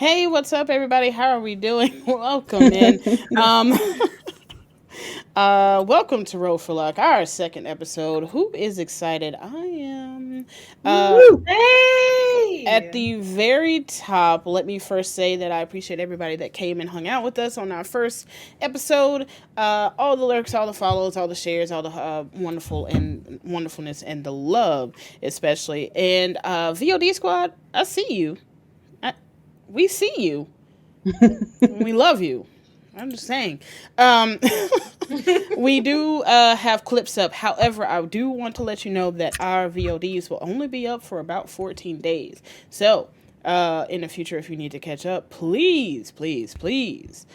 Hey, what's up, everybody? How are we doing? Welcome in. Um, welcome to Roll4Luck, our second episode. Who is excited? I am. At Hey! the very top, let me first say that I appreciate everybody that came and hung out with us on our first episode. All the lurks, all the follows, all the shares, all the wonderfulness and the love, especially. And VOD Squad, I see you. We see you. We love you. I'm just saying. We do have clips up. However, I do want to let you know that our VODs will only be up for about 14 days. So, in the future, if you need to catch up, please, please, please,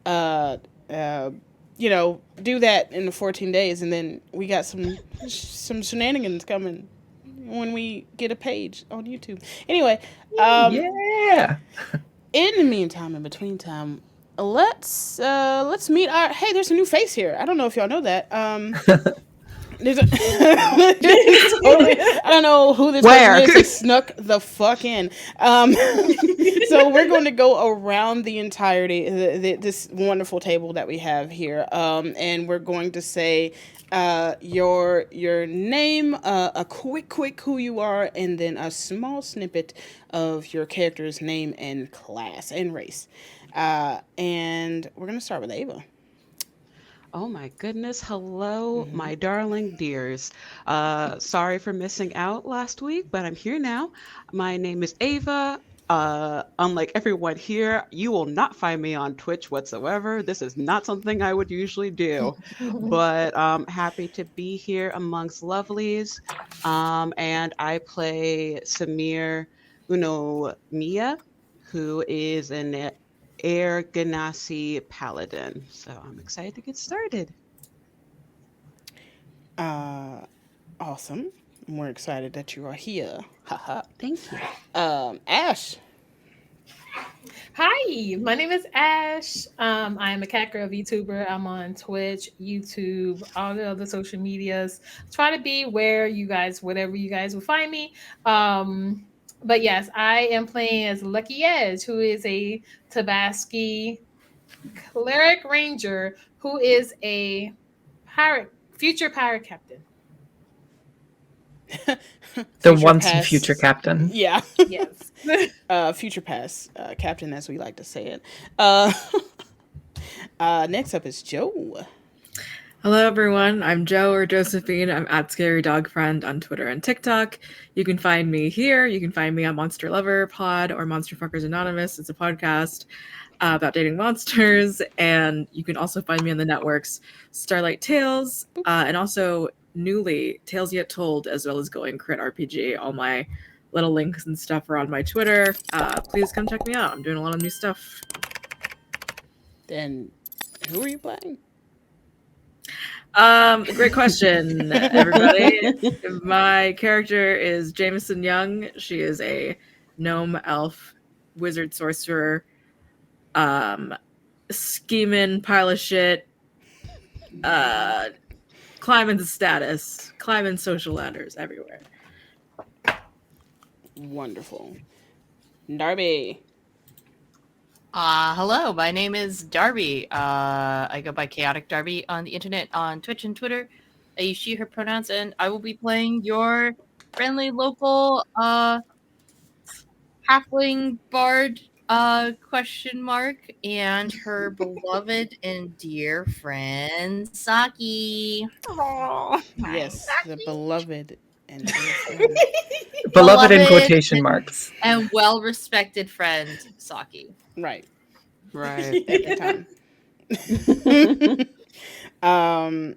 uh, uh, do that in the 14 days, and then we got some shenanigans coming when we get a page on YouTube. Anyway, Yeah. in the meantime, in between time, let's meet our. Hey, there's a new face here. I don't know if y'all know that. There's a, I don't know who this person is. They snuck the fuck in. So we're going to go around the entirety this wonderful table that we have here, and we're going to say your name, a quick who you are, and then a small snippet of your character's name and class and race. And we're gonna start with Ava. Oh my goodness. Hello, my darling dears. Sorry for missing out last week, but I'm here now. My name is Ava. Unlike everyone here, you will not find me on Twitch whatsoever. This is not something I would usually do, but happy to be here amongst lovelies. And I play Samir Unomiya, who is an Air Ganassi Paladin. So I'm excited to get started. Awesome. We're excited that you are here. Haha. Thank you. Ash. Hi, my name is Ash. I am a cat girl VTuber. I'm on Twitch, YouTube, all the other social medias. Try to be wherever you guys will find me. But yes, I am playing as Lucky Edge, who is a Tabaski cleric ranger who is a future pirate captain. The once and future captain. Yeah. Yes. Future past captain, as we like to say it. Next up is Joe. Hello, everyone. I'm Joe or Josephine. I'm at Scary Dog Friend on Twitter and TikTok. You can find me here. You can find me on Monster Lover Pod or Monster Fuckers Anonymous. It's a podcast about dating monsters. And you can also find me on the networks Starlight Tales and also newly Tales Yet Told, as well as Going Crit RPG. All my little links and stuff are on my Twitter. Please come check me out. I'm doing a lot of new stuff. Then who are you playing? Great question, everybody. My character is Jameson Young. She is a gnome, elf, wizard, sorcerer, scheming pile of shit, climbing the status, climbing social ladders everywhere. Wonderful. Darby. Hello, my name is Darby. I go by Chaotic Darby on the internet, on Twitch and Twitter. I use she, her pronouns, and I will be playing your friendly local halfling bard and her beloved and dear friend Saki. Aww. Yes, the beloved and beloved in quotation marks. And well-respected friend Saki. Right. Right. At the time.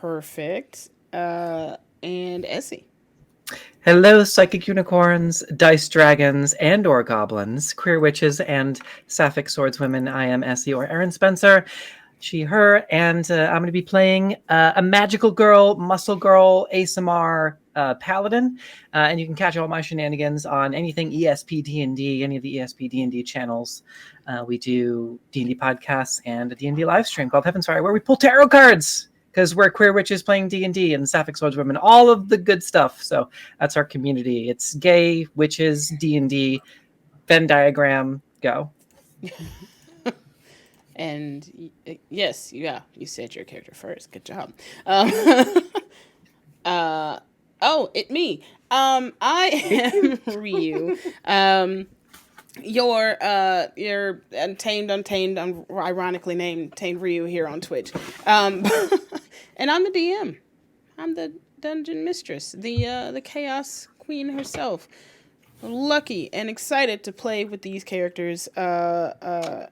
Perfect. And Essie. Hello, psychic unicorns, dice dragons, and or goblins, queer witches, and sapphic swordswomen. I am Essie, or Erin Spencer, she, her, and I'm going to be playing a magical girl, muscle girl, ASMR paladin, and you can catch all my shenanigans on anything ESP D&D, any of the ESP D&D channels. We do D&D podcasts and a D&D live stream called Heaven's Fire, where we pull tarot cards, because we're queer witches playing D&D and sapphic swordswomen, all of the good stuff. So that's our community. It's gay, witches, D&D, Venn diagram, Go. And yes, yeah, you said your character first. Good job. Me. I am Ryu. Your untamed, ironically named Tamed Ryu here on Twitch. And I'm the DM. I'm the dungeon mistress, the chaos queen herself. Lucky and excited to play with these characters and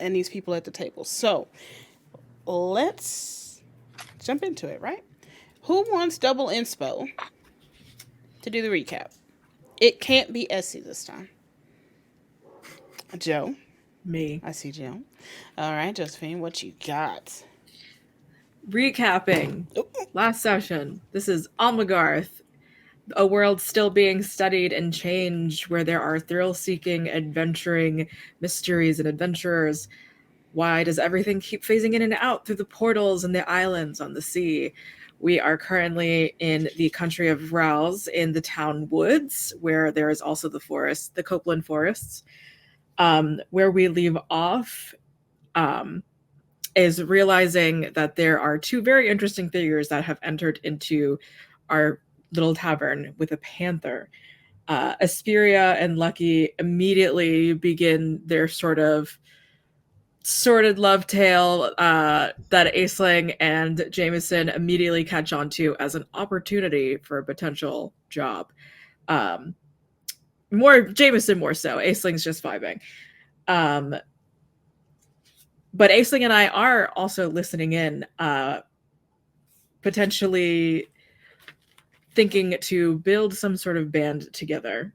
these people at the table. So let's jump into it, right? Who wants double inspo to do the recap? It can't be Essie this time. Joe. Me. I see Joe. All right, Josephine, what you got? Recapping last session. This is Almagarth, a world still being studied and changed, where there are thrill-seeking, adventuring mysteries and adventurers. Why does everything keep phasing in and out through the portals and the islands on the sea? We are currently in the country of Rouse, in the town woods, where there is also the forest, the Copeland forests. Where we leave off is realizing that there are two very interesting figures that have entered into our little tavern with a panther. Asperia and Lucky immediately begin their sort of sordid love tale that Aisling and Jameson immediately catch on to as an opportunity for a potential job. More Jameson, more so. Aisling's just vibing. But Aisling and I are also listening in, potentially thinking to build some sort of band together.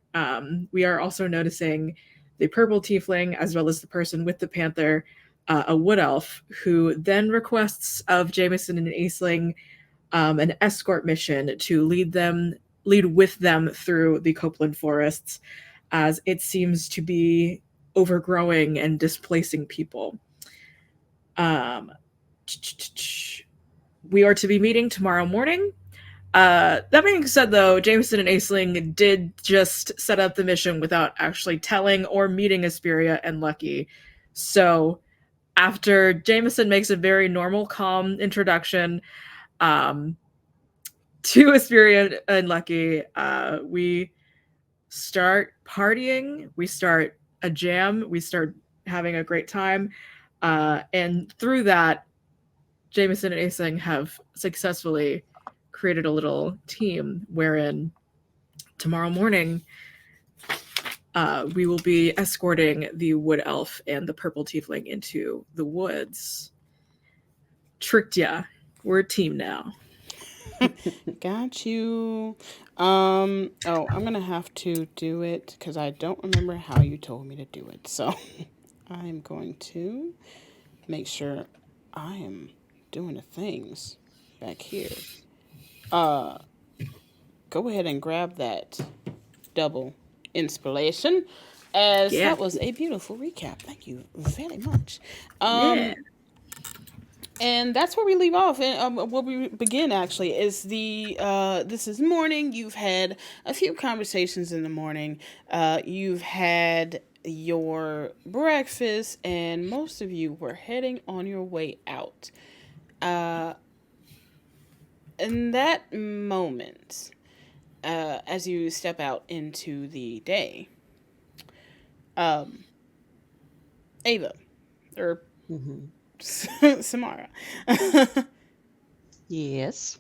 We are also noticing the purple tiefling, as well as the person with the panther, a wood elf, who then requests of Jameson and Aisling an escort mission to lead with them through the Copeland forests, as it seems to be overgrowing and displacing people. We are to be meeting tomorrow morning. That being said, though, Jameson and Aisling did just set up the mission without actually telling or meeting Asperia and Lucky. So after Jameson makes a very normal, calm introduction to Asperia and Lucky, we start partying, we start a jam, we start having a great time. And through that, Jameson and Aisling have successfully created a little team wherein tomorrow morning we will be escorting the wood elf and the purple tiefling into the woods. Tricked ya. We're a team now. Got you. I'm gonna have to do it because I don't remember how you told me to do it. So I'm going to make sure I am doing the things back here. Go ahead and grab that double inspiration, as that was a beautiful recap. Thank you very much. And that's where we leave off. And where we begin, actually, is this is morning. You've had a few conversations in the morning. You've had your breakfast, and most of you were heading on your way out. In that moment, as you step out into the day, Ava, or Samara. Yes.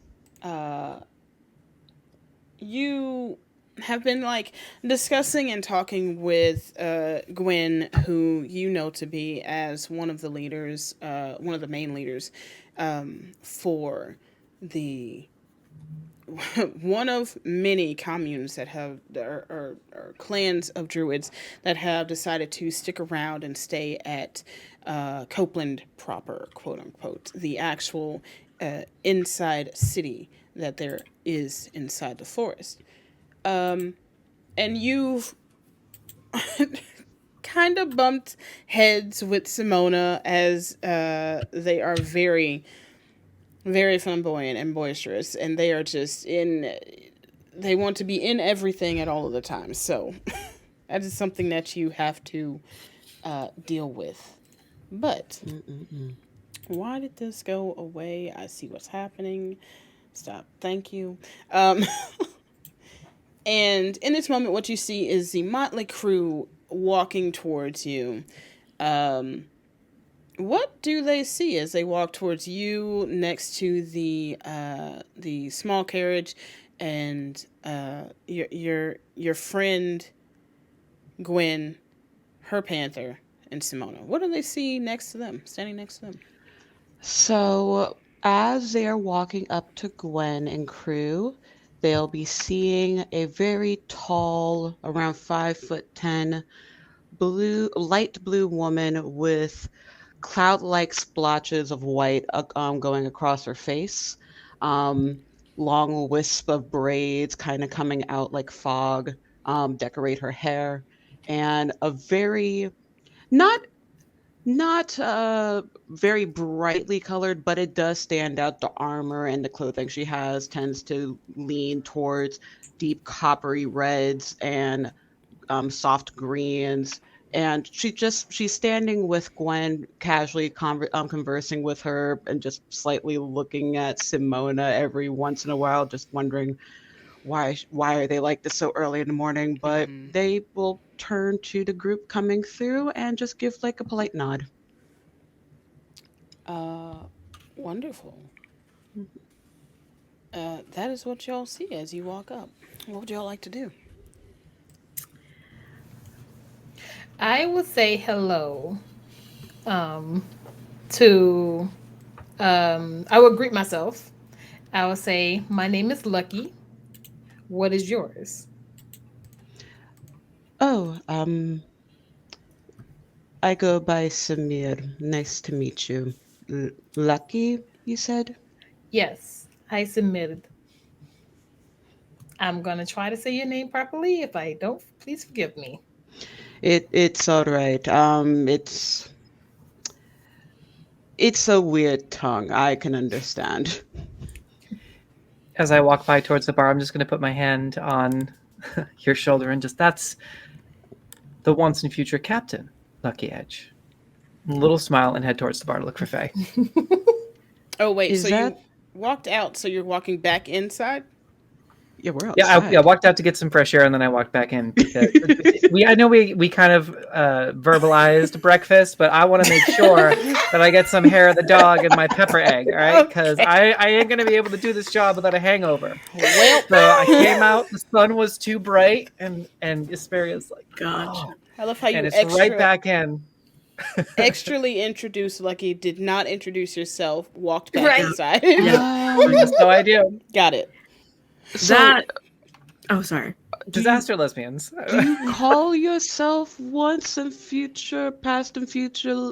You have been discussing and talking with Gwen, who you know to be as one of the leaders, one of the main leaders for the one of many communes that have or clans of druids that have decided to stick around and stay at Copeland proper, quote unquote, the actual inside city that there is inside the forest. And you've kind of bumped heads with Simona, as they are very, very flamboyant and boisterous, and they are just they want to be in everything at all of the time. So that is something that you have to deal with. But Mm-mm-mm. why did this go away? I see what's happening. Stop. Thank you. Um, and in this moment, what you see is the motley crew walking towards you. Um, what do they see as they walk towards you next to the small carriage and your friend Gwen, her panther, and Simona? What do they see next to them, standing next to them? So, as they are walking up to Gwen and crew, they'll be seeing a very tall, around 5'10", light blue woman with cloud-like splotches of white going across her face. Um, Long wisp of braids kind of coming out like fog, decorate her hair, and a very not not very brightly colored, but it does stand out. The armor and the clothing she has tends to lean towards deep coppery reds and soft greens. And she's standing with Gwen, casually conversing with her and just slightly looking at Simona every once in a while, just wondering why are they like this so early in the morning. But Mhm. they will turn to the group coming through and just give like a polite nod. Uh, Wonderful. That is what y'all see as you walk up. What would y'all like to do? I would say hello um, to, I would greet myself. I would say, my name is Lucky. What is yours? Oh, I go by Samir. Nice to meet you. Lucky, you said? Yes, I submitted. I'm going to try to say your name properly. If I don't, please forgive me. It's all right. It's a weird tongue. I can understand. As I walk by towards the bar, I'm just going to put my hand on your shoulder and just, that's the once and future captain, Lucky Edge. A little smile and head towards the bar to look for Faye. Oh wait, so Is that? you walked out, so you're walking back inside? Yeah, we're Yeah, I outside. walked out to get some fresh air and then I walked back in because I know we kind of verbalized breakfast, but I want to make sure that I get some hair of the dog and my pepper egg, all right? Because I ain't going to be able to do this job without a hangover. Well, So I came out, the sun was too bright, and Asperia's like, Gotcha. oh, I love how and you it's right back in. extrally introduced Lucky, did not introduce yourself, walked back Right. inside. That's how I do. Got it. So, That. Oh, sorry. Disaster lesbians. do you call yourself once and future, past and future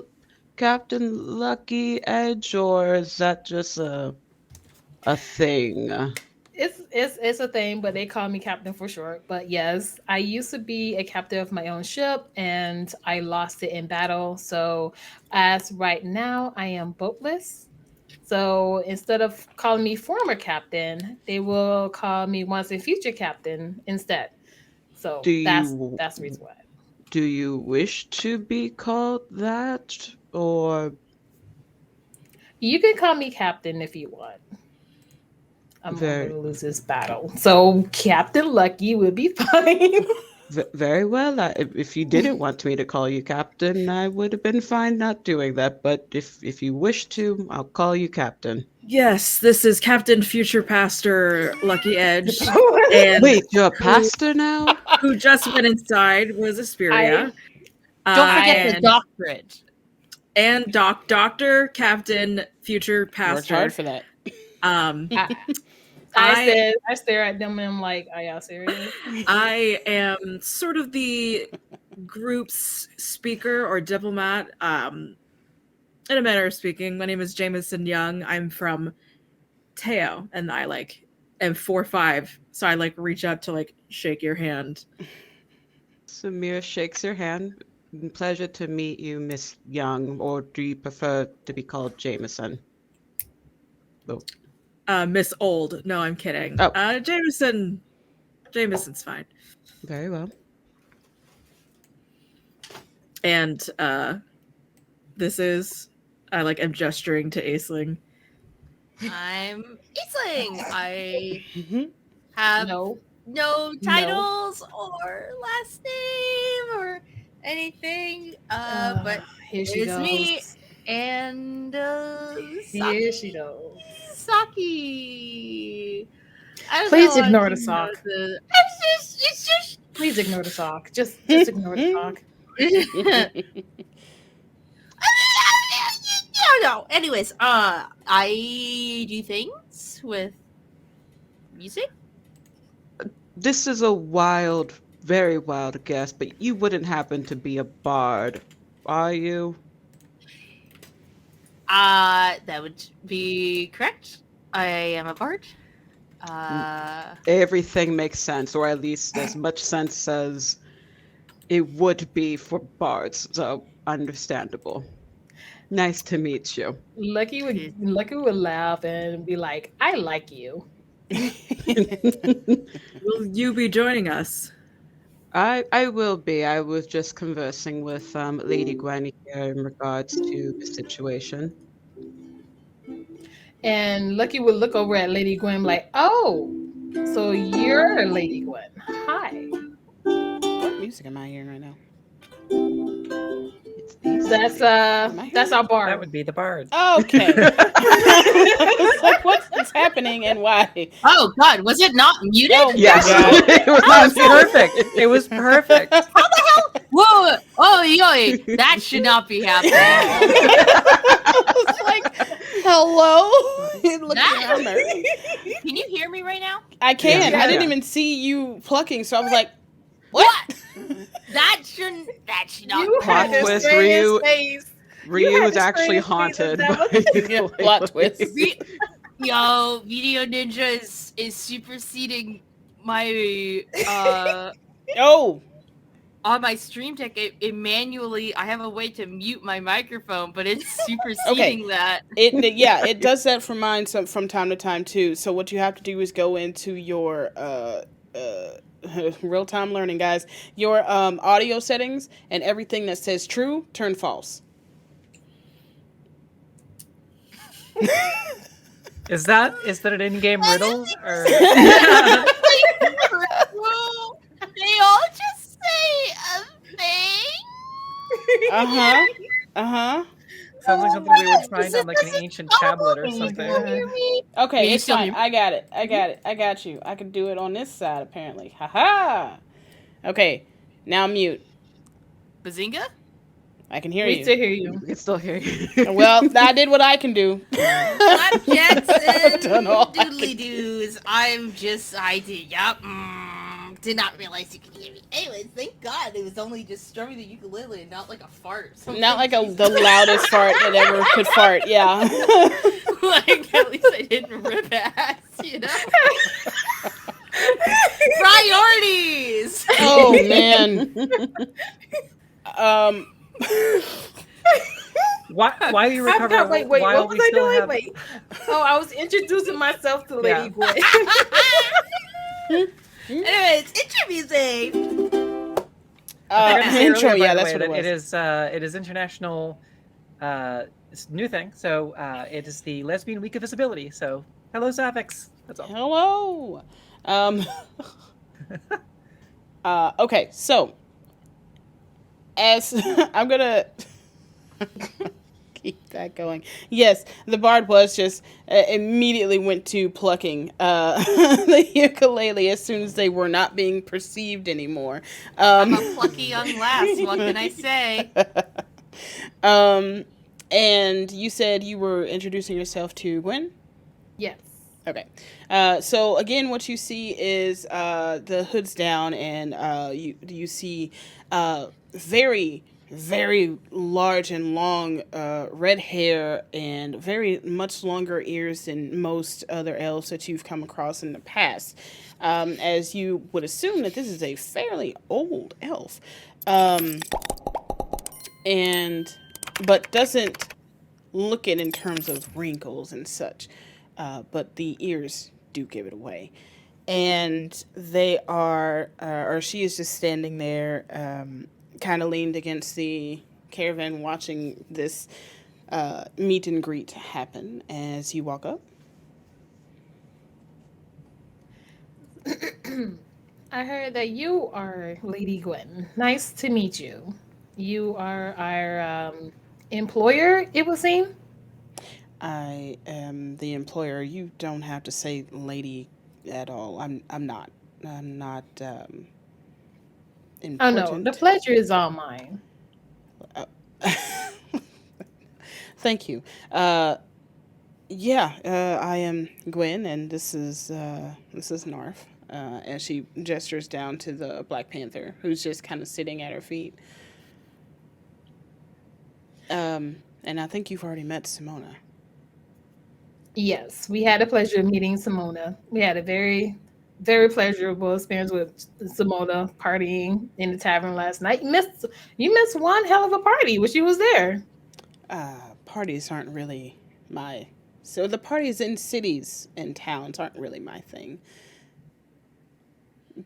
Captain Lucky Edge, or is that just a thing? It's a thing, but they call me captain for short. But yes, I used to be a captain of my own ship, and I lost it in battle. So as right now, I am boatless. So instead of calling me former captain, they will call me once and future captain instead. So Do that's the reason why. you wish to be called that, or You can call me captain if you want. I'm going very to lose this battle. So Captain Lucky would be fine. very well? If you didn't want me to call you Captain, I would have been fine not doing that. But if you wish to, I'll call you Captain. Yes, this is Captain Future Pastor Lucky Edge, and Wait, you're a pastor now? who just went inside was Asperia. Don't forget the And doctorate. Doctor Captain Future Worked hard Pastor. for that. I stare at them and I'm like, are y'all serious? I am sort of the group's speaker or diplomat. In a manner of speaking, my name is Jameson Young. I'm from Teo, and I am 4'5", so I reach up to shake your hand. Samir shakes your hand. Pleasure to meet you, Miss Young, or do you prefer to be called Jameson? Oh, Miss Old. No, I'm kidding. Oh. Jameson's fine. Very well. And this is I like am gesturing to Aisling. I'm Isling. I Mhm. have No. no titles or last name or anything. But Here she it's me goes. and Here she goes. Saki. I don't Please know how ignore to the sock. it's just. Please ignore the sock. Just ignore the sock. I don't know. Anyways, I do things with music. This is a wild, very wild guess, but you wouldn't happen to be a bard, are you? That would be correct. I am a bard. Everything makes sense, or at least as much sense as it would be for bards, so understandable. Nice to meet you. Lucky would laugh and be like, "I like you." Will you be joining us? I will be. I was just conversing with Lady Gwen here in regards to the situation. And Lucky would look over at Lady Gwen like, "Oh, so you're Lady Gwen. Hi." What music am I hearing right now? It's these. That's Am I that's hearing? our bard. That would be the bard. Okay. It's like, what's happening and why? Oh God, was it not muted? Oh, Yes, God. it was That not was perfect. It was perfect. Whoa! Oh, yoy! That should not be happening. It's like, hello? It looked That- around her. Can you hear me right now? I can. Yeah. I didn't even see you plucking, so I was like, What? That should not. You had Plot the twist, strangest Ryu. face. Ryu had is the actually strangest face of haunted. that by Plot twist. Yo, Video Ninja is superseding my Oh, on my stream deck. It manually. I have a way to mute my microphone, but it's superseding that. it does that for mine from time to time too. So what you have to do is go into your real time learning, guys. Your audio settings, and everything that says true turn false. Is that an in-game riddle? Or They all just say a thing. Uh-huh. sounds like something we would find on like an ancient tablet or Oh my something. God. Hear me? Okay, Yeah, you it's still fine. hear me? I got it. I got you. I can do it on this side apparently. Haha. Okay, now mute. Bazinga? I can hear We you. still hear you. We can still hear you. Well, I did what I can do. Jackson, Done all I doodly can doos. I did, yup. Did not realize you could hear me. Anyways, thank God it was only just strumming the ukulele and not like a fart. So Not like Jesus. the loudest fart that ever could fart. Yeah. Like, at least I didn't rip ass, you know? Priorities! Oh man. Why do you recover? Wait, while what was we I still doing? have... Wait. Oh, I was introducing myself to Lady Yeah. Gwen. Anyways, intro music! I forgot to say intro. earlier, by Yeah, the that's way, what it that was. it is international. It's a new thing. So it is the Lesbian Week of Visibility. So hello, Sapphics. That's all. Hello. Okay, so as I'm gonna keep that going. Yes, the bard was just immediately went to plucking the ukulele as soon as they were not being perceived anymore. I'm a plucky young lass, what can I say? And you said you were introducing yourself to Gwen? Yes. Okay. So again, what you see is the hood's down, and you see very, very large and long red hair and very much longer ears than most other elves that you've come across in the past. As you would assume that this is a fairly old elf, but doesn't look it in terms of wrinkles and such. But the ears do give it away. And they are, or she is just standing there, kind of leaned against the caravan watching this meet and greet happen as you walk up. I heard that you are Lady Gwen. Nice to meet you. You are our employer, it would seem. I am the employer. You don't have to say lady at all. I'm not. I'm not Oh no, the important. pleasure is all mine. Uh, Thank you. Uh, yeah, I am Gwen, and this is Narf. And she gestures down to the Black Panther, who's just kind of sitting at her feet. And I think you've already met Simona. Yes, we had the pleasure of meeting Simona. We had a very, very pleasurable experience with Simona partying in the tavern last night. You missed one hell of a party when she was there. Parties aren't really my. So the parties in cities and towns aren't really my thing.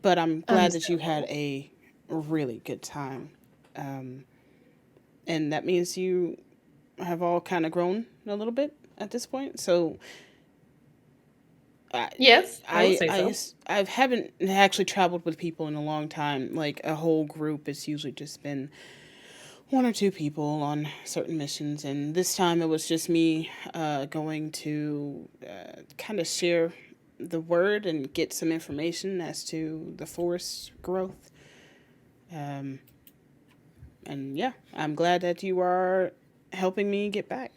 But I'm glad that you had Understandable. a really good time. Um, and that means you have all kind of grown a little bit at this point. So I, Yes, I would I, say I, so. I haven't actually traveled with people in a long time. Like a whole group, it's usually just been one or two people on certain missions, and this time it was just me going to kind of share the word and get some information as to the forest growth. Um, and yeah, I'm glad that you are helping me get back.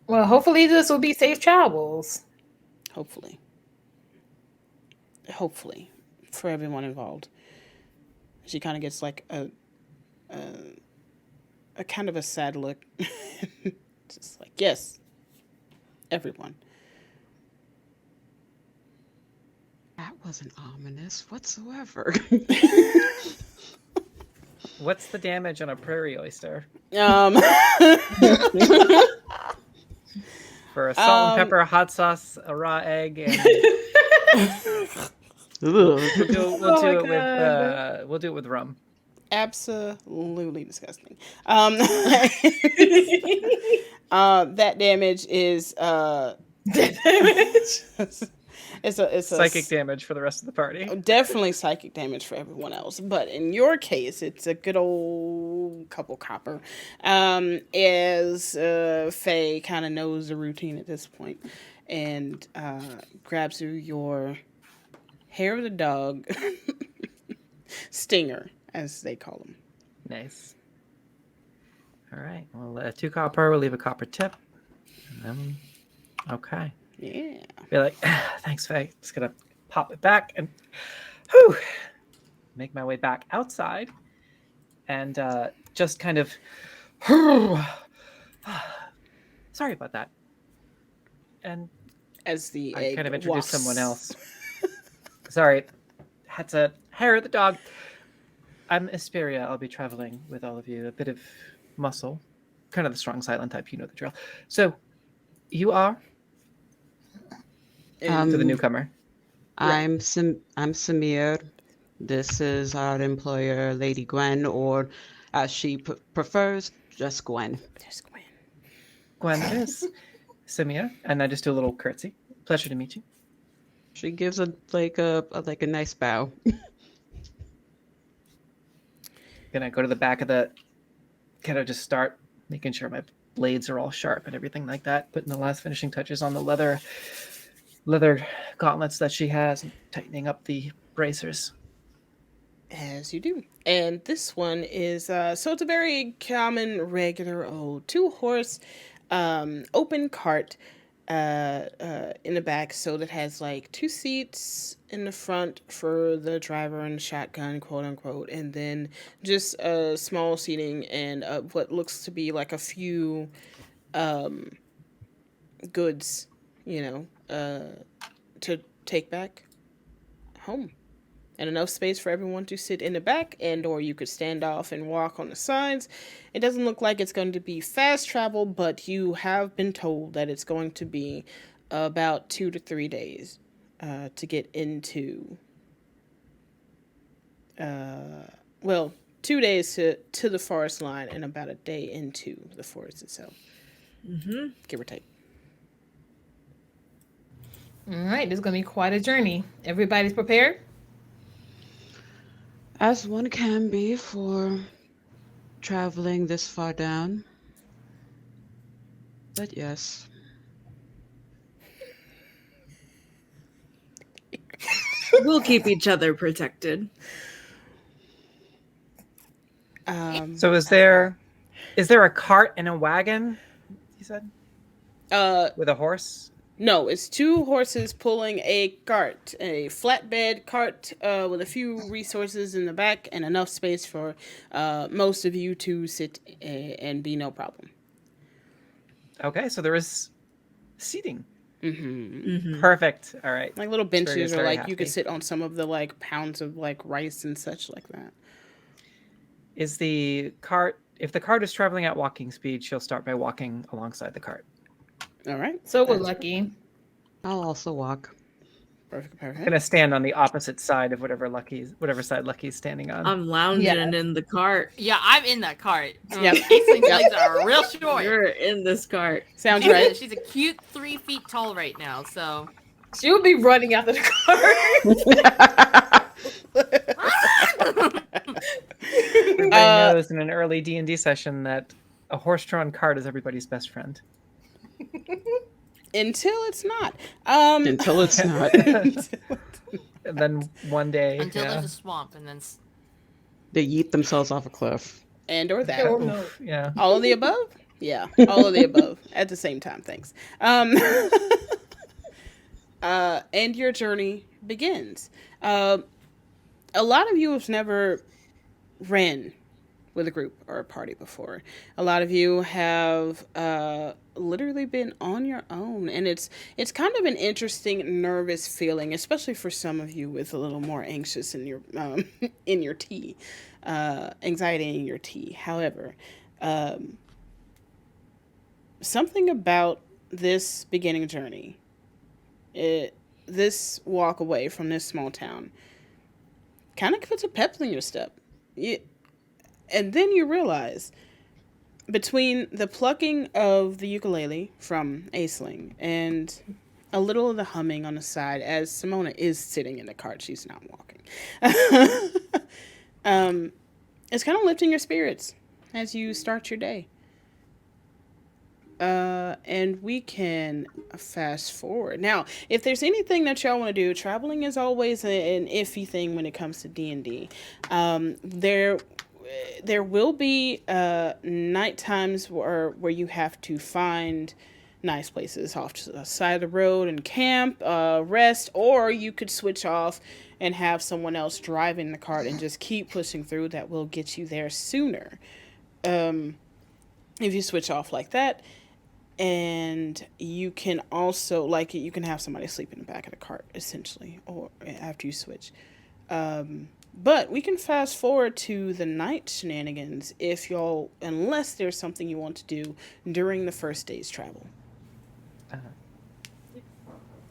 Well, hopefully this will be safe travels. Hopefully, hopefully, for everyone involved. She kind of gets like a kind of a sad look, just like yes, everyone. That wasn't ominous whatsoever. What's the damage on a prairie oyster? Um, For a salt and pepper, hot sauce, a raw egg, and we'll Ugh. do we'll Oh my do it with god. we'll do it with rum. absolutely disgusting. That damage is Damage. it's a Psychic damage for the rest of the party. definitely psychic damage for everyone else, but in your case, it's a good old couple copper. As Faye kind of knows the routine at this point, and grabs you your hair of the dog stinger, as they call them. Nice. All right. Well, 2 copper. We'll leave a copper tip. Okay. Yeah. Be like, thanks, Faye. Just gonna pop it back and whew, make my way back outside, and just kind of. Sorry about that. And As the I egg kind of introduced walks. someone else. Sorry, had to hair of the dog. I'm Asperia. I'll be traveling with all of you. A bit of muscle, kind of the strong silent type. You know the drill. So, you are to the Um, newcomer. I'm Samir. This is our employer, Lady Gwen, or as she prefers, just Gwen. There's Gwen. Gwen is Samir, and I just do a little curtsy. Pleasure to meet you. She gives a nice bow. Gonna go to the back of the. Kind of just start making sure my blades are all sharp and everything like that. Putting the last finishing touches on the leather gauntlets that she has, and tightening up the bracers. As you do. And this one is so it's a very common, regular old 2-horse open cart in the back, so that has like 2 seats in the front for the driver and shotgun, quote unquote, and then just small seating and what looks to be like a few goods, you know, to take back home. And enough space for everyone to sit in the back, and or you could stand off and walk on the sides. It doesn't look like it's going to be fast travel, but you have been told that it's going to be about 2 to 3 days to get into well, 2 days to the forest line and about a day into the forest itself. Give or take. All right, this is going to be quite a journey. Everybody's prepared? As one can be for traveling this far down. But yes. We'll keep each other protected. So is there a cart and a wagon? You said with a horse. No, it's 2 horses pulling a cart, a flatbed cart with a few resources in the back and enough space for most of you to sit and be no problem. Okay, so there is seating. Mm-hmm. Perfect. All right. Like little benches, or very like happy. you could sit on some of the like pounds of like rice and such like that. Is the cart? If the cart is traveling at walking speed, she'll start by walking alongside the cart. All right. So we're lucky. I'll also walk. Perfect. Gonna stand on the opposite side of whatever side Lucky's standing on. I'm lounging in the cart. Yeah, I'm in that cart. Yep. Aisling's legs are real short. You're in this cart. Sounds right. She's a cute 3 feet tall right now, so. She'll be running after the cart. Everybody knows in an early D&D session that a horse-drawn cart is everybody's best friend. Until it's not. Until it's not. And then one day, Until there's a swamp, and then. They yeet themselves off a cliff. And or that. Or no. yeah. All of the above? Yeah, all of the above at the same time. Thanks. And your journey begins. A lot of you have never ran with a group or a party before. A lot of you have literally been on your own, and it's kind of an interesting, nervous feeling, especially for some of you with a little more anxious in your tea, anxiety in your tea. However, something about this beginning journey, this walk away from this small town, kind of puts a pep in your step. And then you realize, between the plucking of the ukulele from Aisling and a little of the humming on the side, as Simona is sitting in the cart, she's not walking, it's kind of lifting your spirits as you start your day. And we can fast forward. Now, if there's anything that y'all want to do, traveling is always an iffy thing when it comes to D&D. There will be night times where you have to find nice places off to the side of the road and camp, rest, or you could switch off and have someone else driving the cart and just keep pushing through. That will get you there sooner. If you switch off like that. And you can also, like, you can have somebody sleep in the back of the cart, essentially, or after you switch. But we can fast forward to the night shenanigans if y'all, unless there's something you want to do during the first day's travel.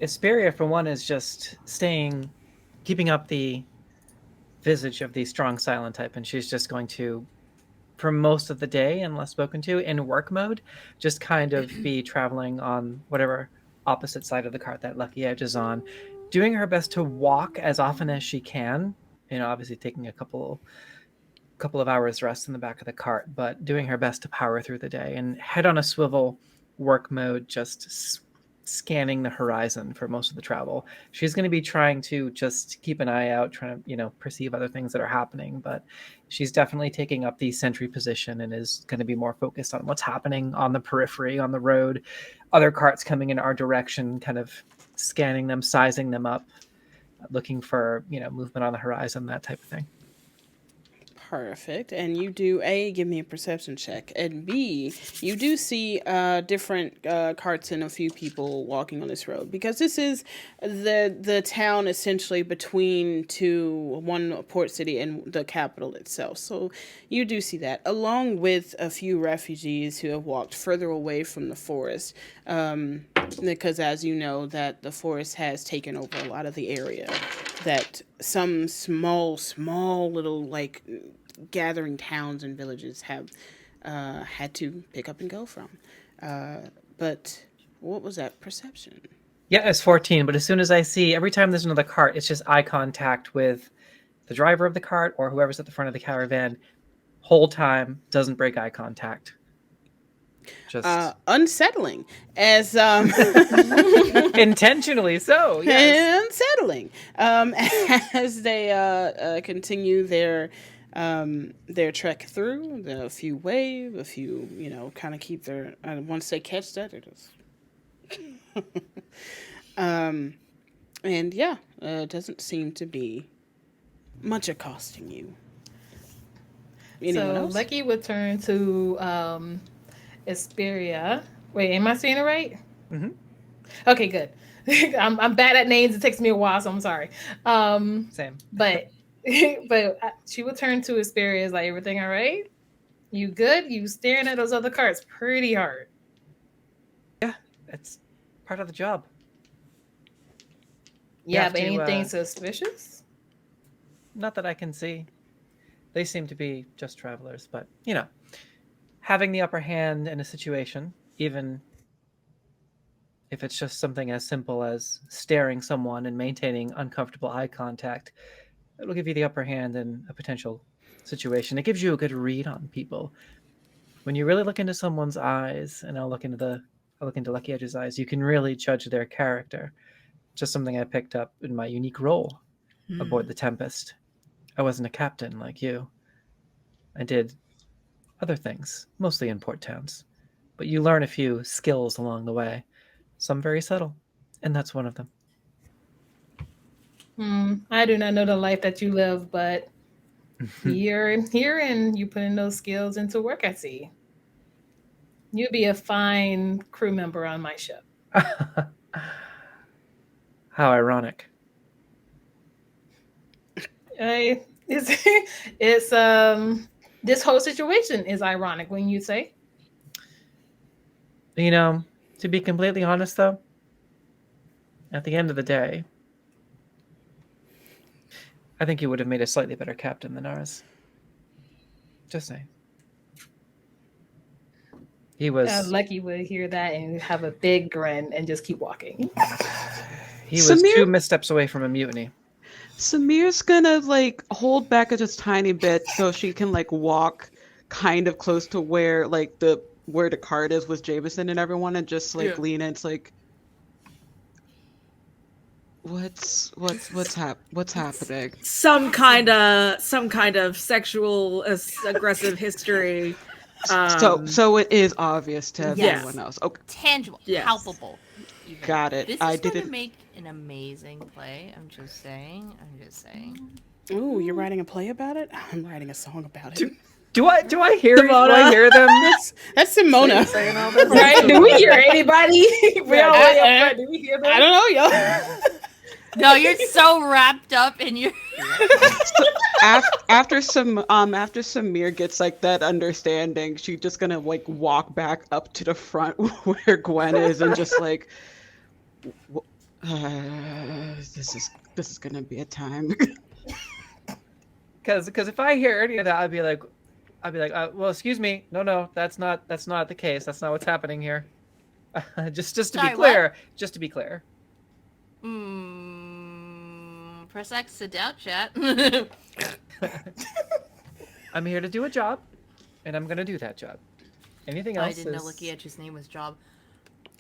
Isperia, for one, is just keeping up the visage of the strong silent type, and she's just going to, for most of the day, unless spoken to, in work mode, just kind of be traveling on whatever opposite side of the cart that Lucky Edge is on, doing her best to walk as often as she can, obviously taking a couple of hours rest in the back of the cart, but doing her best to power through the day and head on a swivel work mode, just scanning the horizon for most of the travel. She's going to be trying to just keep an eye out, trying to, perceive other things that are happening, but she's definitely taking up the sentry position and is going to be more focused on what's happening on the periphery, on the road, other carts coming in our direction, kind of scanning them, sizing them up, looking for, movement on the horizon, that type of thing. Perfect. And you do A, give me a perception check, and B, you do see different carts and a few people walking on this road, because this is the town essentially between one port city and the capital itself. So you do see that, along with a few refugees who have walked further away from the forest, because as you know, that the forest has taken over a lot of the area, that some small little, like, gathering towns and villages have had to pick up and go from. But what was that perception? Yeah, it's 14, but as soon as I see, every time there's another cart, it's just eye contact with the driver of the cart or whoever's at the front of the caravan. Whole time, doesn't break eye contact. Just unsettling, as intentionally so. Yes. unsettling, as they continue their trek through the few wave, a few kind of keep their once they catch that, they're just and yeah, it doesn't seem to be much accosting you. Anyone else? Lucky would turn to Esperia. Wait, am I saying it right? Mm-hmm. Okay, good. I'm bad at names. It takes me a while, so I'm sorry. Same. But she would turn to Esperia. Is like, everything all right? You good? You staring at those other carts pretty hard. Yeah, it's part of the job. Yeah, but anything suspicious? Not that I can see. They seem to be just travelers, but, having the upper hand in a situation, even if it's just something as simple as staring someone and maintaining uncomfortable eye contact, it'll give you the upper hand in a potential situation. It gives you a good read on people. When you really look into someone's eyes, and I'll look into Lucky Edge's eyes, you can really judge their character. Just something I picked up in my unique role aboard the Tempest. I wasn't a captain like you. I did other things, mostly in port towns. But you learn a few skills along the way. Some very subtle, and that's one of them. I do not know the life that you live, but you're here and you putting those skills into work, I see. You'd be a fine crew member on my ship. How ironic. It's this whole situation is ironic, when you say. To be completely honest, though, at the end of the day, I think you would have made a slightly better captain than ours. Just saying. He was Lucky would hear that and have a big grin and just keep walking. He was 2 missteps away from a mutiny. Samir's gonna hold back just a tiny bit so she can walk kind of close to where where the cart is with Jameson and everyone, and just lean in. It's what's happening? Some kind of sexual aggressive history. So it is obvious to everyone else. Okay, Tangible, palpable. Even. Got it. This is going to make an amazing play. I'm just saying. Ooh, you're writing a play about it? I'm writing a song about it. Do I hear them? That's Simona. Saying all this, right? Do we hear anybody? Do we hear them? I don't know, y'all. No, you're so wrapped up in your. after Samir gets that understanding, she's just gonna walk back up to the front where Gwen is and just this is gonna be a time. Because if I hear any of that, I'd be like, well, excuse me, no, that's not the case. That's not what's happening here. just to be clear. Just to be clear. Press X to doubt, chat. I'm here to do a job, and I'm gonna do that job. Anything else? I didn't know Lucky Edge's name was Job.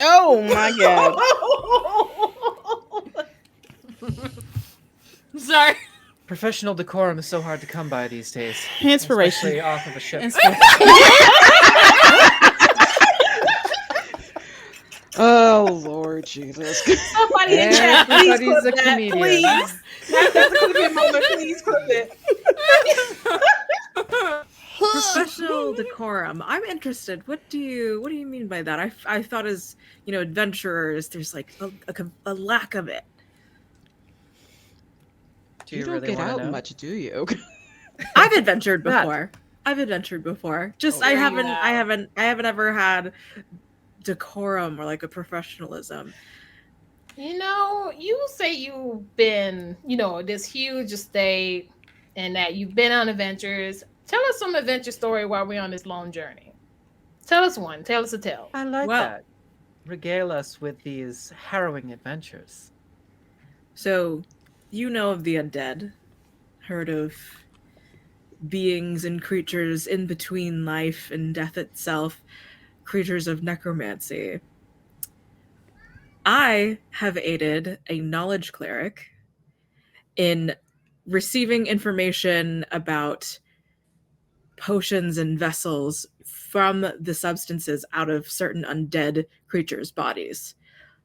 Oh my god. Sorry. Professional decorum is so hard to come by these days. Inspiration. Especially off of a ship. Oh Lord Jesus! Somebody in chat, please clip that, comedian. please. That's a clipping moment. Please clip it. Professional decorum. I'm interested. What do you mean by that? I thought as adventurers, there's a lack of it. You don't get out much, do you? I've adventured before. Just I haven't ever had decorum or a professionalism. You say you've been, this huge estate and that you've been on adventures. Tell us some adventure story while we're on this long journey. Tell us one. Tell us a tale. I like Well- that. Regale us with these harrowing adventures. So, you know of the undead. Heard of beings and creatures in between life and death itself, creatures of necromancy. I have aided a knowledge cleric in receiving information about potions and vessels from the substances out of certain undead creatures' bodies.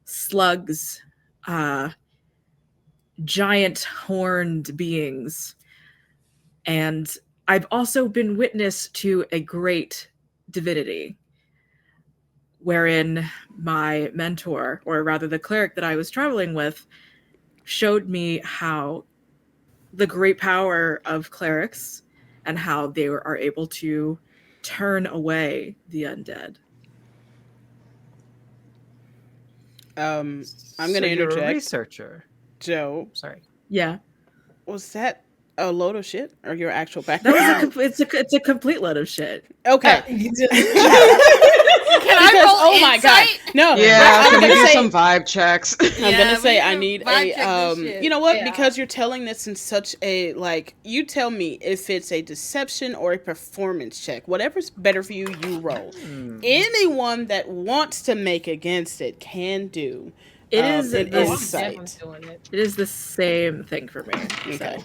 Slugs, giant horned beings. And I've also been witness to a great divinity wherein my mentor, or rather the cleric that I was traveling with, showed me how the great power of clerics and how they are able to turn away the undead. I'm So gonna you're a interject. researcher. Joe, Sorry. Yeah, was that a load of shit or your actual that background? was it's a complete load of shit. Okay. You just- Can I Because, roll oh my god, insight? no! Yeah, I'm can we gonna do say, some vibe checks? I'm Yeah, gonna we say need I to need vibe a check this shit. you know what? Yeah. Because you're telling this in such a like, you tell me if it's a deception or a performance check. Whatever's better for you, you roll. Anyone that wants to make against it can do. It is an Oh, I'm insight. definitely doing it. It is the same thing for me. Okay.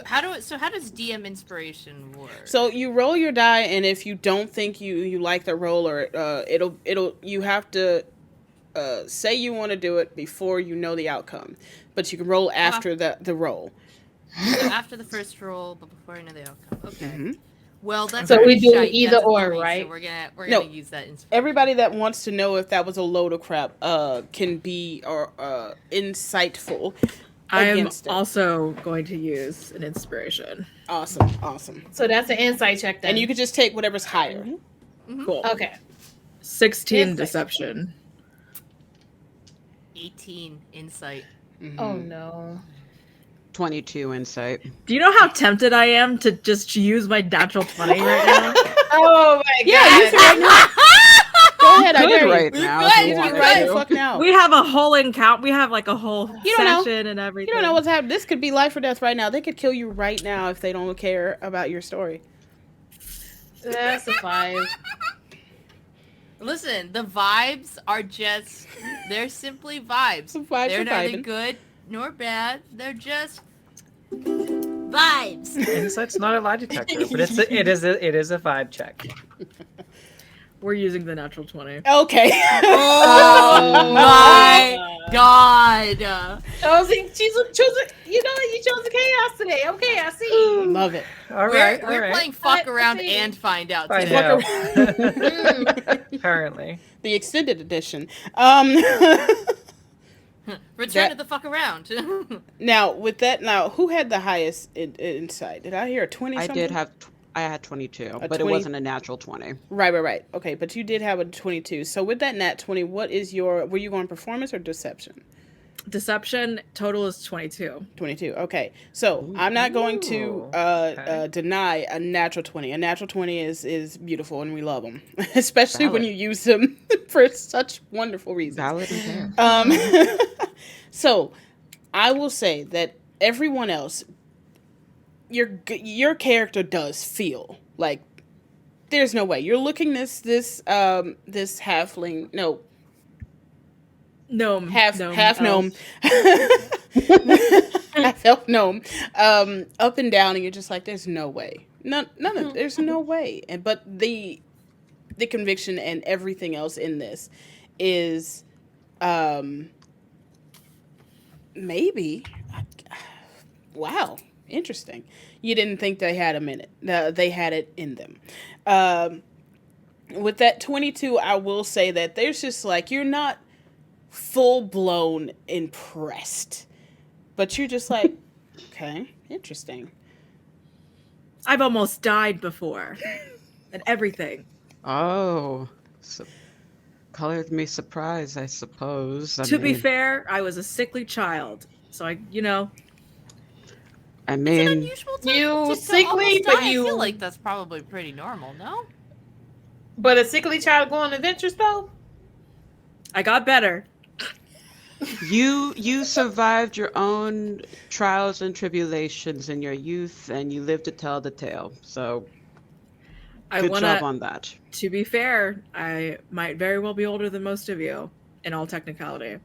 How does DM inspiration work? So you roll your die, and if you don't think you like the roll, or it'll you have to say you want to do it before you know the outcome, but you can roll after the roll. So after the first roll, but before I know the outcome. Okay. Mhm. Well, that's So very we do shite. either That's a or, 3, right? So we're gonna No. use that inspiration. Everybody that wants to know if that was a load of crap can be insightful I am against it. also going to use an inspiration. Awesome. So that's an insight check then. And you could just take whatever's higher. Cool. Okay. 16 Insight. deception. 18 insight. Oh no. 22 insight. Do you know how tempted I am to just use my natural 20 right now? Oh my Yeah, god. you can go ahead. I Good dare you. right now if you You want can right the to. fuck now. We have a whole encounter. We have like a whole You don't know. session and everything. You don't know what's happening. This could be life or death right now. They could kill you right now if they don't care about your story. That's a 5. Listen, the vibes are they're simply vibes. The vibes They're are neither vibing. good nor bad. They're just vibes. Insight's not a lie detector, but it is a vibe check. We're using the natural 20. Okay. Oh my god. Chosen, you know you chose the chaos today. Okay, I see. Love it. All right, all We're right. playing fuck I around see. and find out I today. know. Apparently. The extended edition. Return to the fuck around. Now with that, who had the highest insight? Did I hear a 20? I had 22, but 20? it wasn't a natural 20. Right. Okay, but you did have a 22. So with that nat 20, what is were you going performance or deception? Deception total is 22. 22. Okay. So I'm not going to okay. deny a natural 20. A natural 20 is beautiful and we love them, especially when Valid. you use them for such wonderful reasons. Valid and fair. So I will say that everyone else, your character does feel like there's no way you're looking this halfling Gnome. half elf. gnome half elf gnome up and down, and you're just like, there's no way, none of there's no way. But the conviction and everything else in this is maybe wow, interesting. You didn't think they had a minute. They had it in them. With that 22, I will say that there's just like, you're not full-blown impressed, but you're just like, okay, interesting. I've almost died before. And everything. Oh, so colored me surprised, I suppose. To be fair, I was a sickly child. So I Is it mean, unusual to, You to sickly, almost but die? I you- feel like that's probably pretty normal, no? But a sickly child go on adventures though? I got better. you survived your own trials and tribulations in your youth, and you lived to tell the tale. So, I good want job to. on that. To be fair, I might very well be older than most of you, in all technicality.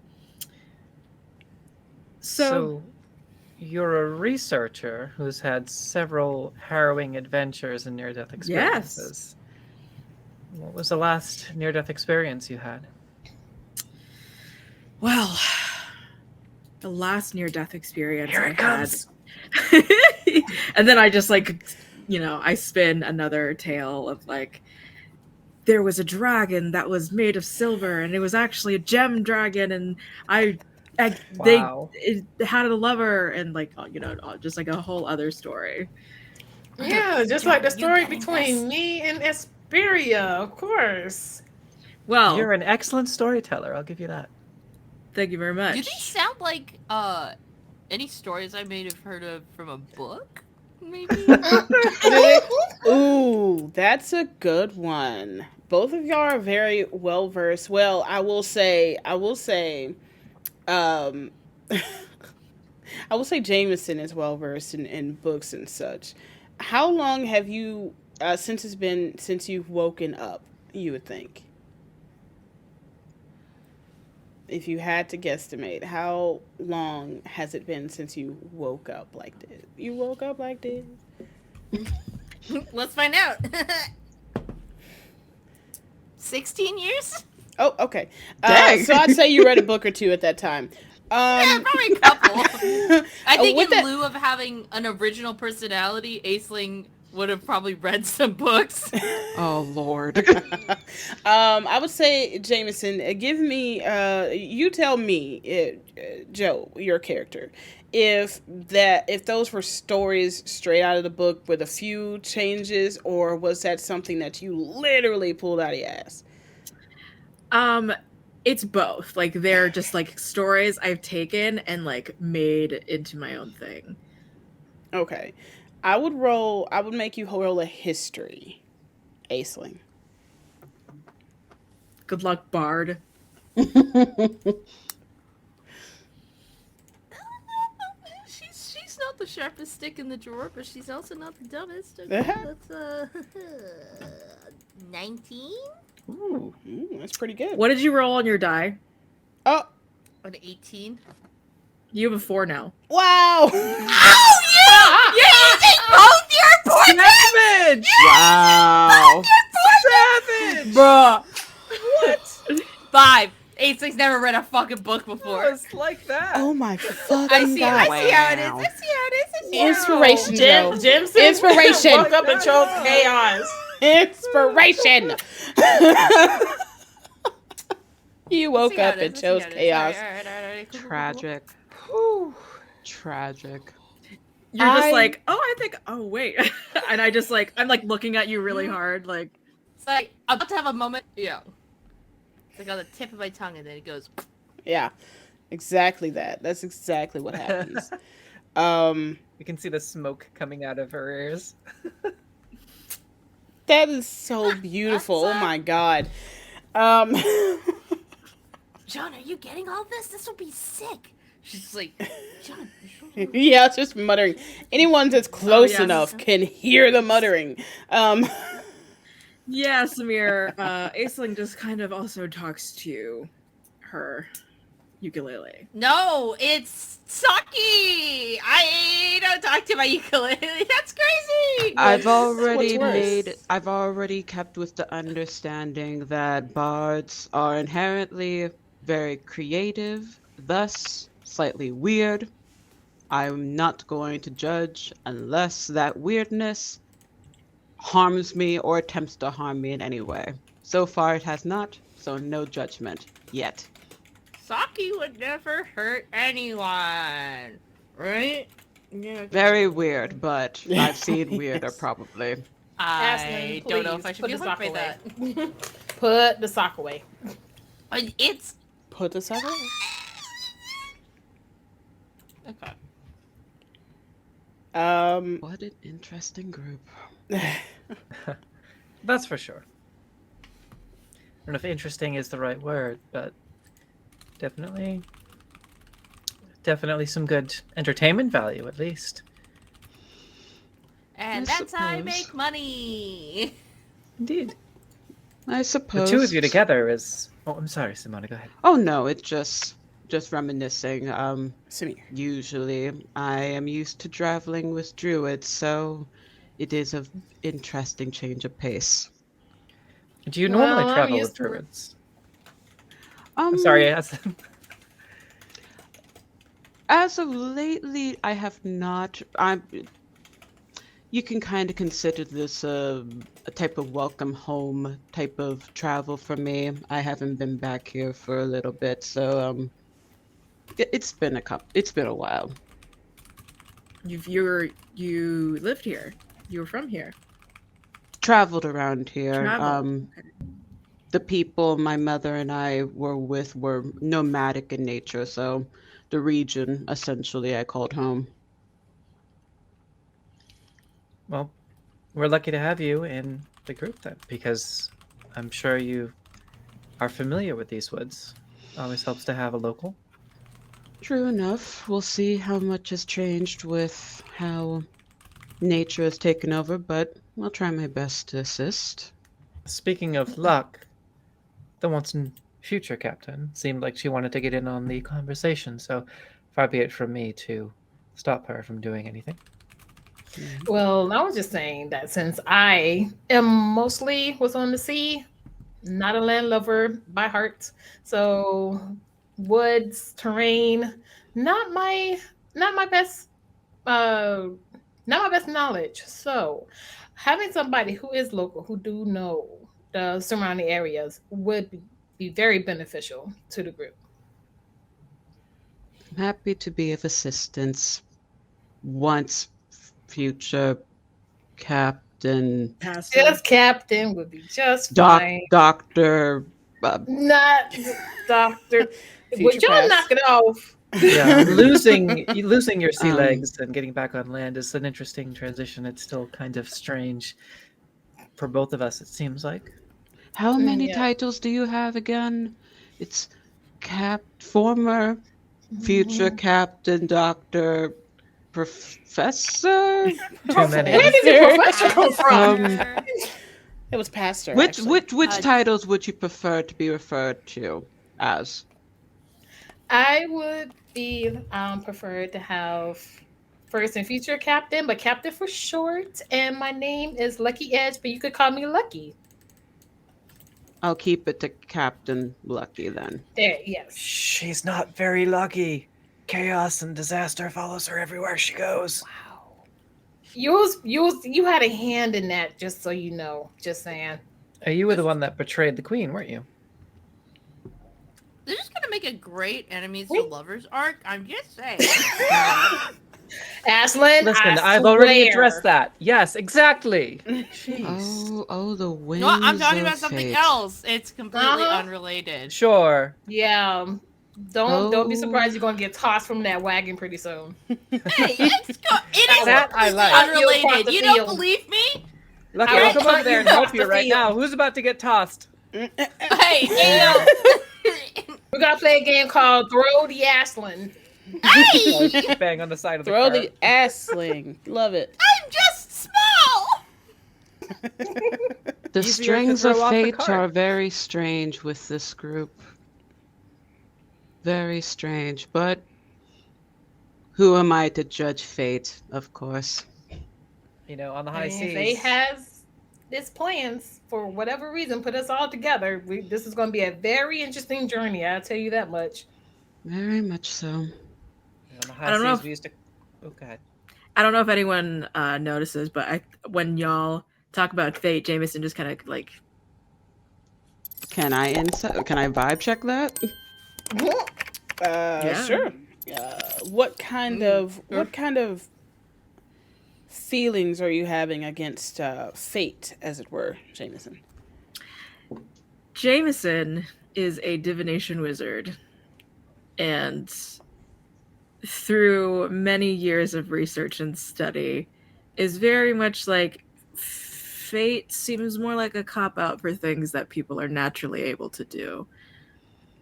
So you're a researcher who's had several harrowing adventures and near-death experiences. What was the last near-death experience you had? well, the last near-death experience Here I it comes. had, and then I just I spin another tale of there was a dragon that was made of silver, and it was actually a gem dragon, and Wow. it had a lover, and just like a whole other story. Yeah, just John, like the you story getting between this? me and Esperia, of course. Well, You're an excellent storyteller, I'll give you that. thank you very much. Do these sound like any stories I may have heard of from a book? Maybe? Ooh, that's a good one. Both of y'all are very well versed. Well, I will say, um, I will say Jameson is well versed in books and such. How long have you, since you've woken up, you would think? If you had to guesstimate, how long has it been since you woke up like this? You woke up like this? Let's find out. 16 years? Oh, okay. Dang. So I'd say you read a book or two at that time. Yeah, probably a couple. I think with in that- lieu of having an original personality, Aisling would have probably read some books. Oh Lord. I would say Jameson. Give me. You tell me, Joe, your character, if those were stories straight out of the book with a few changes, or was that something that you literally pulled out of your ass? It's both. Like they're just like stories I've taken and like made into my own thing. Okay, I would make you roll a history, Aisling. Good luck, Bard. She's not the sharpest stick in the drawer, but she's also not the dumbest. Uh-huh. That's 19? Ooh, that's pretty good. What did you roll on your die? Oh, An 18? You have a 4 now. wow! Oh yeah! You're using both your portraits! Savage! Wow. Savage! Bruh. What? 5. Aisling's never read a fucking book before. It's like that. Oh my fucking I see god! how it is. Wow. I see how it is. I see how it is. Inspiration, Joe. Jimson Inspiration. woke up and chose chaos. Inspiration. You woke See how up it is, and I see chose how it is. chaos. Alright, cool. Tragic. Whew. Tragic. You're just I- like, oh wait. And I'm like looking at you really hard, like It's like, I'm about to have a moment. Yeah. It's like on the tip of my tongue, and then it goes. Yeah, exactly that. That's exactly what happens. You can see the smoke coming out of her ears. That is so beautiful. Oh my god. John, are you getting all this? This will be sick. She's like, John. Yeah, it's just muttering. Anyone that's close yes. enough can hear the muttering. yeah, Samir, Aisling just kind of also talks to her ukulele. No, it's Saki. I don't talk to my ukulele. That's crazy. I've what's worse. I've already kept with the understanding that bards are inherently very creative, thus slightly weird. I'm not going to judge unless that weirdness harms me or attempts to harm me in any way. So far it has not, so no judgment yet. Saki would never hurt anyone, right? Yeah. Very weird, but I've seen weirder Yes. probably. I Ashley, don't know if please, I should put be the hurt by sock that. away. Put the sock away. It's Put this out. okay. What an interesting group. That's for sure. I don't know if interesting is the right word, but definitely some good entertainment value, at least. And I that's how I suppose. make money. Indeed. I The suppose. two of you together is... Oh, I'm sorry, Simona, go ahead. Oh no, it's just reminiscing. Samir. Usually I am used to traveling with druids, so it is an interesting change of pace. Do you normally Well, I'm travel with used to it. druids? Um, I'm sorry, yes. as of lately, I have not. You can kind of consider this a type of welcome home type of travel for me. I haven't been back here for a little bit, so it's been a while. You lived here. You were from here. Traveled around here. Traveled. Okay. The people my mother and I were with were nomadic in nature, so the region essentially I called home. Well, we're lucky to have you in the group then, because I'm sure you are familiar with these woods. Always helps to have a local. True enough. We'll see how much has changed with how nature has taken over, but I'll try my best to assist. Speaking of luck, the once future captain seemed like she wanted to get in on the conversation, so far be it from me to stop her from doing anything. Well, I was just saying that since I am mostly was on the sea, not a land lover by heart, so woods, terrain, not my not my best uh not my best knowledge. So having somebody who is local, who do know the surrounding areas would be very beneficial to the group. I'm happy to be of assistance once future captain, Pastor. Just captain would be just fine. doctor. Not doctor. Future Would y'all past. knock it off? Yeah, losing your sea Um, legs and getting back on land is an interesting transition. It's still kind of strange for both of us, it seems like. How many Yeah. titles do you have again? It's former, future captain, doctor, professor. Too many. Where did the professor come from? It was pastor. Which actually. titles would you prefer to be referred to as? I would be preferred to have first and future captain, but captain for short. And my name is Lucky Edge, but you could call me Lucky. I'll keep it to Captain Lucky then. There, yes. She's not very lucky. Chaos and disaster follows her everywhere she goes. Wow. You had a hand in that, just so you know. Just saying. You were the one that betrayed the queen, weren't you? This is gonna make a great enemies to lovers arc. I'm just saying. Aslan, Listen, I I've already swear. addressed that. Yes, exactly. Jeez. Oh, the wings No, I'm talking of about something fate. else. It's completely Uh-huh. unrelated. Sure. Yeah. Don't be Oh. surprised you're gonna get tossed from that wagon pretty soon. Hey, it is That I completely like. unrelated. You Field. don't believe me? Look, I I'll will come over put there you and help across you the right field. now. Who's about to get tossed? Hey, yo. We're gonna play a game called Throw the Aslan. Hey! Bang on the side of the Throw car. the ass sling. Love it. I'm just small! The Easier to strings throw of off the fate cart. are very strange with this group. Very strange, but who am I to judge fate, of course. You know, on the I high mean, seas. if they has this plans for whatever reason, put us all together. This is gonna be a very interesting journey. I'll tell you that much. Very much so. On the high I don't know seas, if- we used to. Oh, go ahead. I don't know if anyone notices, but when y'all talk about fate, Jameson just kind of like Can I vibe check that? Yeah. Sure. What kind of feelings are you having against fate, as it were, Jameson? Jameson is a divination wizard, and through many years of research and study, is very much like fate seems more like a cop out for things that people are naturally able to do.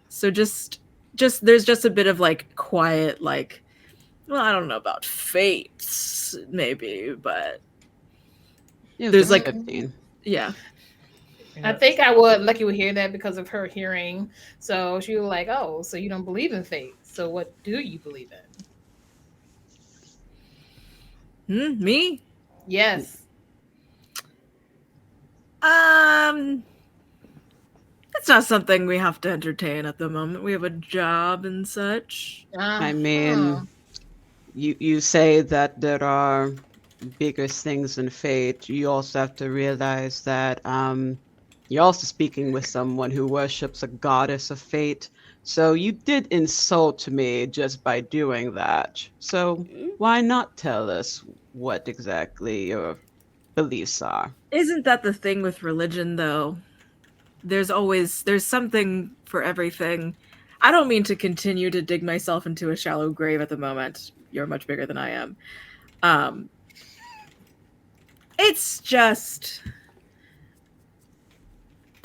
So just there's just a bit of like quiet like, well, I don't know about fate maybe, but It was there's just like 15. yeah. I think I would Lucky would hear that because of her hearing. So she was like, "Oh, so you don't believe in fate? So what do you believe in?" Me? Yes. It's not something we have to entertain at the moment. We have a job and such. I Uh-huh. mean, you say that there are bigger things than fate. You also have to realize that you're also speaking with someone who worships a goddess of fate. So you did insult me just by doing that. So why not tell us what exactly your beliefs are? Isn't that the thing with religion though? There's something for everything. I don't mean to continue to dig myself into a shallow grave at the moment. You're much bigger than I am. Um it's just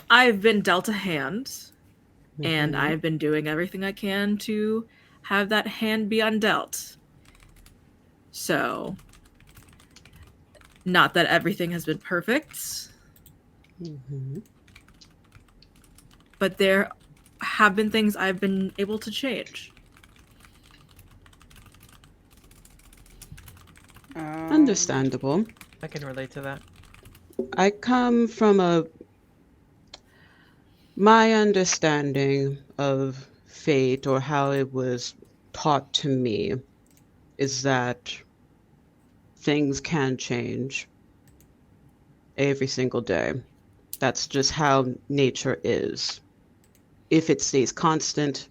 I've been dealt a hand and Mhm. I've been doing everything I can to have that hand be undealt. So, not that everything has been perfect, Mhm. but there have been things I've been able to change. Understandable. I can relate to that. I come from my understanding of fate or how it was taught to me is that things can change every single day. That's just how nature is. If it stays constant,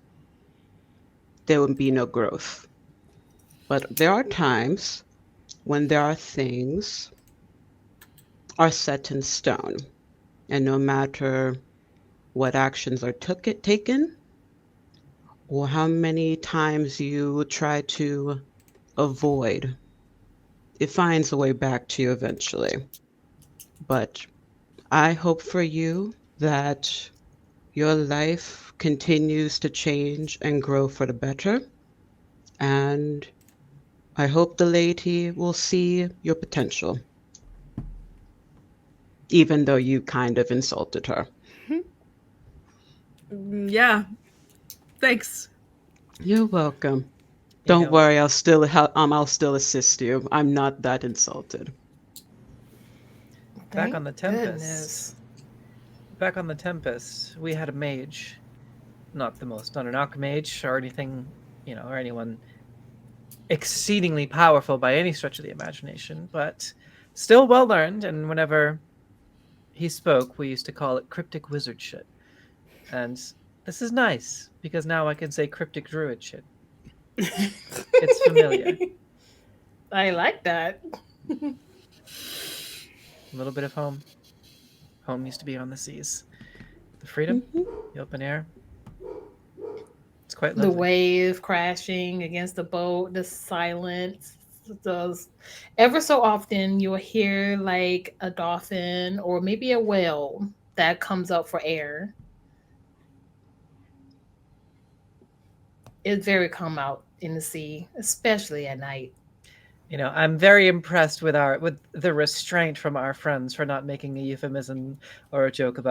there will be no growth. But there are times when there are things are set in stone, and no matter what actions are taken or how many times you try to avoid, it finds a way back to you eventually. But I hope for you that your life continues to change and grow for the better. And I hope the lady will see your potential, even though you kind of insulted her. Yeah, thanks. You're welcome. You Don't know, worry, I'll still assist you. I'm not that insulted. back Thank on the goodness. Tempest. Back on the Tempest, we had a mage. Not an archmage or anything, or anyone exceedingly powerful by any stretch of the imagination, but still well learned. And whenever he spoke, we used to call it cryptic wizard shit. And this is nice because now I can say cryptic druid shit. It's familiar. I like that. A little bit of home. Home used to be on the seas. The freedom, Mhm. the open air. It's quite The lovely. wave crashing against the boat, the silence. Those ever so often you'll hear like a dolphin or maybe a whale that comes up for air. It's very calm out in the sea, especially at night. I'm very impressed with the restraint from our friends for not making a euphemism or a joke about